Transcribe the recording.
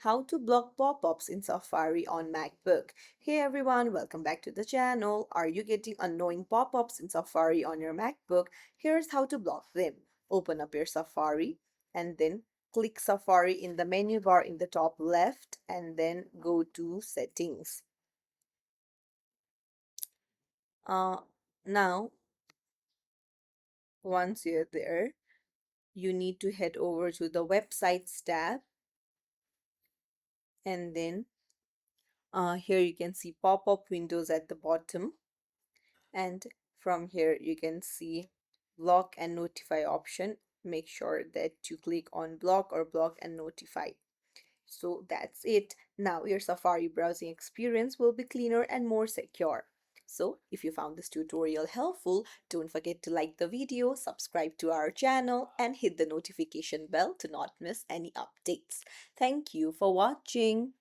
how to block pop-ups in Safari on MacBook. Hey everyone, welcome back to the channel. Are you getting annoying pop-ups in Safari on your MacBook? Here's how to block them. Open up your Safari and then click Safari in the menu bar in the top left and then go to Settings. Uh, Now, once you're there, you need to head over to the Websites tab, and then here you can see pop-up windows at the bottom, and from here you can see block and notify option. Make sure that you click on block or block and notify. So that's it. Now your Safari browsing experience will be cleaner and more secure. So if you found this tutorial helpful, don't forget to like the video, subscribe to our channel, and hit the notification bell to not miss any updates. Thank you for watching.